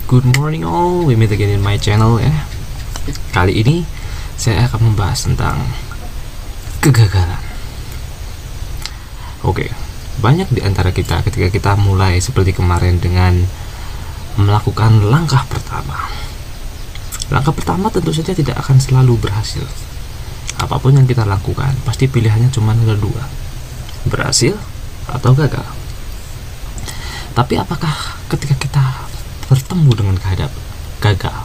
Good morning all, we meet again in my channel ya. Kali ini saya akan membahas tentang kegagalan. Oke, banyak di antara kita ketika kita mulai seperti kemarin dengan melakukan langkah pertama. Langkah pertama tentu saja tidak akan selalu berhasil. Apapun yang kita lakukan, pasti pilihannya cuma ada dua, berhasil atau gagal. Tapi apakah ketika kita bertemu dengan gagal,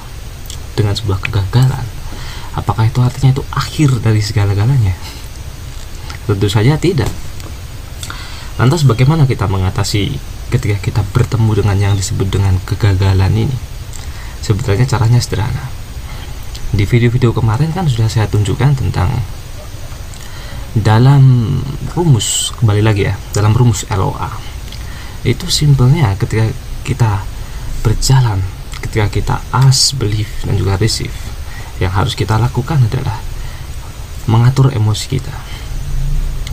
dengan sebuah kegagalan, apakah itu artinya itu akhir dari segala-galanya? Tentu saja tidak. Lantas bagaimana kita mengatasi ketika kita bertemu dengan yang disebut dengan kegagalan ini? Sebetulnya caranya sederhana. Di video-video kemarin kan sudah saya tunjukkan tentang dalam rumus, kembali lagi ya, dalam rumus LOA. Itu simpelnya ketika kita berjalan, ketika kita ask, believe, dan juga receive, yang harus kita lakukan adalah mengatur emosi kita.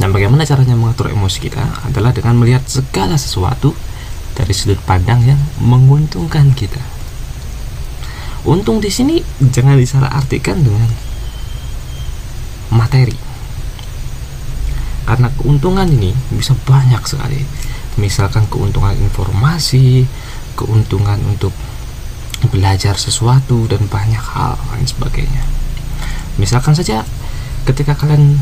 Dan bagaimana caranya mengatur emosi kita adalah dengan melihat segala sesuatu dari sudut pandang yang menguntungkan kita. Untung di sini jangan disalahartikan dengan materi, karena keuntungan ini bisa banyak sekali. Misalkan keuntungan informasi, keuntungan untuk belajar sesuatu, dan banyak hal lain sebagainya. Misalkan saja ketika kalian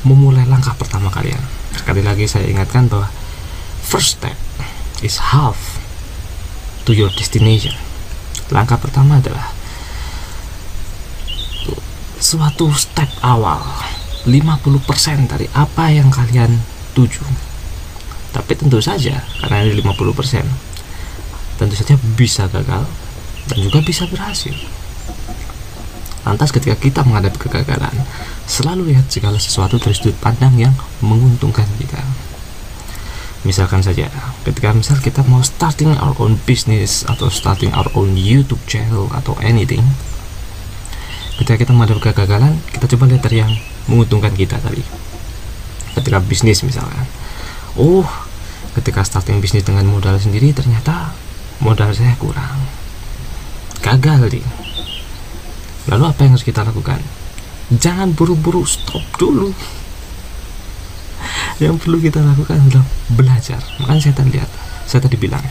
memulai langkah pertama kalian, sekali lagi saya ingatkan bahwa first step is half to your destination. Langkah pertama adalah suatu step awal, 50% dari apa yang kalian tuju. Tapi tentu saja karena ini 50%, tentu saja bisa gagal dan juga bisa berhasil. Lantas ketika kita menghadapi kegagalan, selalu lihat segala sesuatu dari sudut pandang yang menguntungkan kita. Misalkan saja ketika kita mau starting our own business atau starting our own YouTube channel atau anything, ketika kita menghadapi kegagalan, kita coba lihat dari yang menguntungkan kita tadi. Ketika bisnis misalkan, ketika starting bisnis dengan modal sendiri, ternyata modal saya kurang, gagal nih. Lalu apa yang harus kita lakukan? Jangan buru-buru stop dulu. Yang perlu kita lakukan adalah belajar. Makanya saya tadi bilang,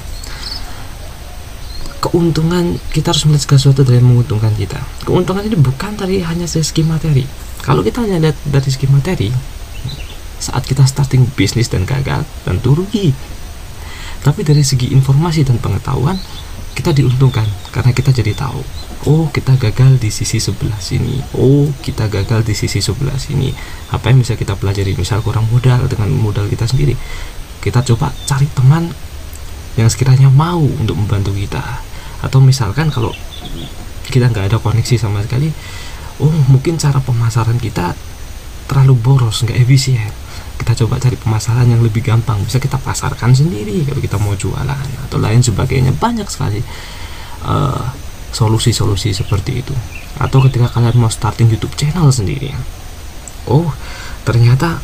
keuntungan, kita harus melihat segala sesuatu dari yang menguntungkan kita. Keuntungan ini bukan hanya dari segi materi. Kalau kita hanya lihat dari segi materi, saat kita starting bisnis dan gagal, tentu rugi. Tapi dari segi informasi dan pengetahuan, kita diuntungkan karena kita jadi tahu, kita gagal di sisi sebelah sini, kita gagal di sisi sebelah sini. Apa yang bisa kita pelajari? Misal kurang modal, dengan modal kita sendiri, kita coba cari teman yang sekiranya mau untuk membantu kita. Atau misalkan kalau kita nggak ada koneksi sama sekali, mungkin cara pemasaran kita terlalu boros, nggak efisien. Kita coba cari pemasaran yang lebih gampang, bisa kita pasarkan sendiri kalau kita mau jualan atau lain sebagainya. Banyak sekali solusi-solusi seperti itu. Atau ketika kalian mau starting YouTube channel sendiri, ternyata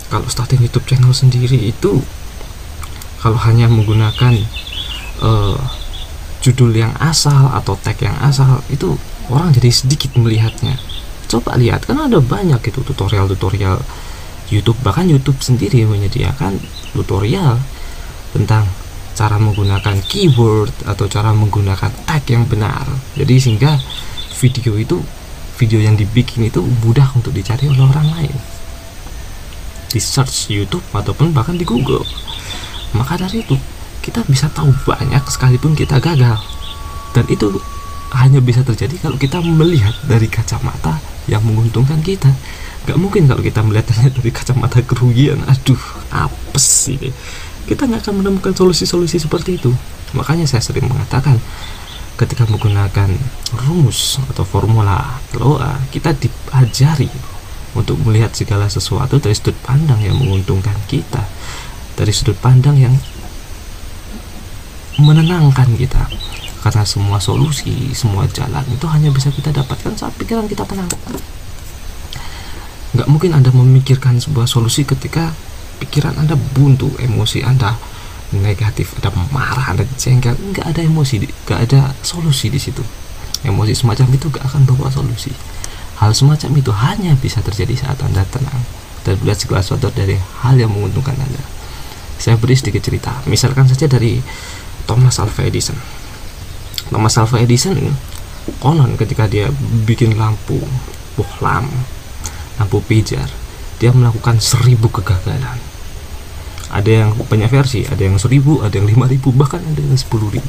kalau starting YouTube channel sendiri itu, kalau hanya menggunakan judul yang asal atau tag yang asal, itu orang jadi sedikit melihatnya. Coba lihat, karena ada banyak itu tutorial-tutorial YouTube, bahkan YouTube sendiri menyediakan tutorial tentang cara menggunakan keyword atau cara menggunakan tag yang benar. Jadi sehingga video yang dibikin itu mudah untuk dicari oleh orang lain di search YouTube ataupun bahkan di Google. Maka dari itu kita bisa tahu banyak sekalipun kita gagal, dan itu hanya bisa terjadi kalau kita melihat dari kacamata yang menguntungkan kita. Gak mungkin kalau kita melihatnya dari kacamata kerugian, apes ini, kita nggak akan menemukan solusi-solusi seperti itu. Makanya saya sering mengatakan, ketika menggunakan rumus atau formula LOA, kita diajari untuk melihat segala sesuatu dari sudut pandang yang menguntungkan kita, dari sudut pandang yang menenangkan kita. Karena semua solusi, semua jalan itu hanya bisa kita dapatkan saat pikiran kita tenang. Nggak mungkin Anda memikirkan sebuah solusi ketika pikiran Anda buntu, emosi Anda negatif, ada marah, ada jengkel, nggak ada emosi, nggak ada solusi di situ. Emosi semacam itu nggak akan bawa solusi. Hal semacam itu hanya bisa terjadi saat Anda tenang dan melihat segala sesuatu dari hal yang menguntungkan Anda. Saya beri sedikit cerita, misalkan saja dari Thomas Alva Edison. Thomas Alva Edison konon ketika dia bikin lampu bohlam, lampu pijar, dia melakukan 1000 kegagalan. Ada yang banyak versi, ada yang 1000, ada yang 5000, bahkan ada yang 10.000.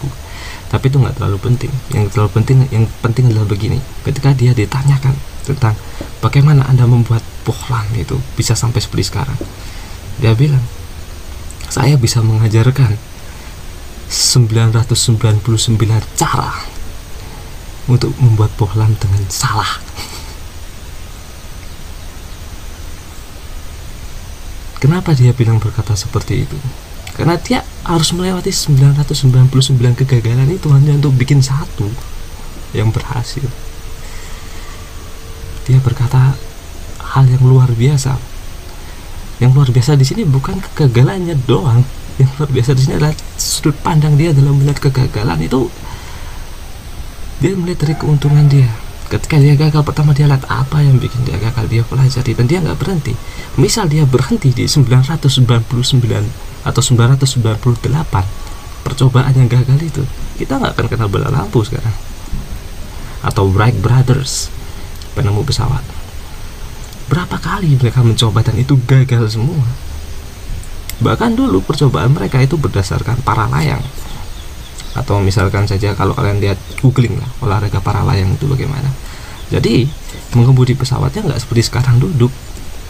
Tapi itu nggak terlalu penting. Yang penting adalah begini: ketika dia ditanyakan tentang bagaimana Anda membuat bohlam itu bisa sampai seperti sekarang, dia bilang, saya bisa mengajarkan 999 cara untuk membuat bohlam dengan salah. Kenapa dia bilang berkata seperti itu? Karena dia harus melewati 999 kegagalan itu hanya untuk bikin satu yang berhasil. Dia berkata hal yang luar biasa. Yang luar biasa di sini bukan kegagalannya doang. Yang luar biasa di sini adalah sudut pandang dia dalam melihat kegagalan itu. Dia melihat dari keuntungan dia. Ketika dia gagal pertama, dia lihat apa yang bikin dia gagal, dia pelajari, dan dia nggak berhenti. Misal dia berhenti di 999 atau 998 percobaan yang gagal itu, kita nggak akan kenal bola lampu sekarang. Atau Wright Brothers, penemu pesawat, berapa kali mereka mencoba dan itu gagal semua. Bahkan dulu percobaan mereka itu berdasarkan para layang. Atau misalkan saja kalau kalian lihat googling lah, olahraga para layang itu bagaimana. Jadi mengemudi pesawatnya nggak seperti sekarang duduk,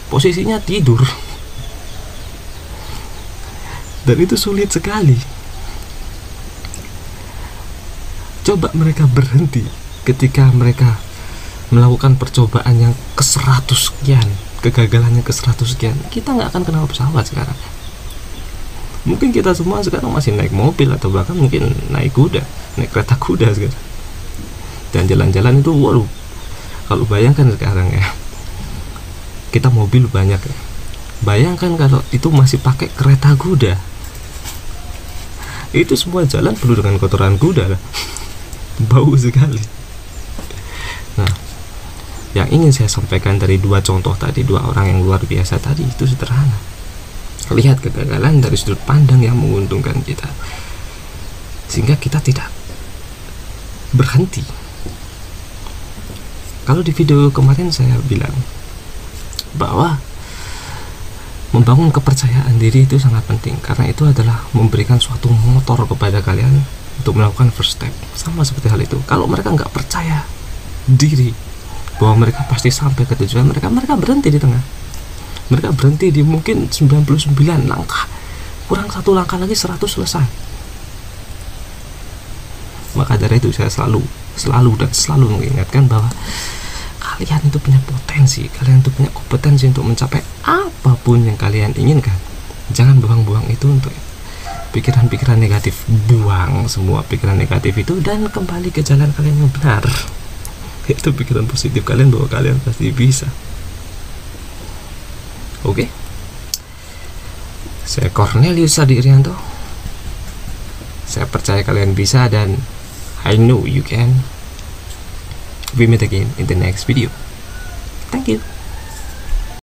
posisinya tidur. Dan itu sulit sekali. Coba mereka berhenti ketika mereka melakukan percobaan yang ke-100 sekian, kegagalannya ke-100 sekian, kita nggak akan kenal pesawat sekarang. Mungkin kita semua sekarang masih naik mobil atau bahkan mungkin naik kuda, naik kereta kuda sekarang. Dan jalan-jalan itu, waduh, kalau bayangkan sekarang ya, kita mobil banyak ya. Bayangkan kalau itu masih pakai kereta kuda, itu semua jalan penuh dengan kotoran kuda lah. Bau sekali. Nah, yang ingin saya sampaikan dari dua contoh tadi, dua orang yang luar biasa tadi, itu sederhana. Lihat kegagalan dari sudut pandang yang menguntungkan kita, sehingga kita tidak berhenti. Kalau di video kemarin saya bilang bahwa membangun kepercayaan diri itu sangat penting, karena itu adalah memberikan suatu motor kepada kalian untuk melakukan first step. Sama seperti hal itu, kalau mereka nggak percaya diri bahwa mereka pasti sampai ke tujuan mereka berhenti di tengah. Mereka berhenti di mungkin 99 langkah, kurang satu langkah lagi 100 selesai. Maka dari itu saya selalu mengingatkan bahwa kalian itu punya potensi, kalian itu punya kompetensi untuk mencapai apapun yang kalian inginkan. Jangan buang-buang itu untuk pikiran-pikiran negatif. Buang semua pikiran negatif itu dan kembali ke jalan kalian yang benar, yaitu pikiran positif kalian bahwa kalian pasti bisa. Oke, saya Cornelius Adi Irianto. Saya percaya kalian bisa, dan I know you can. We meet again in the next video. Thank you.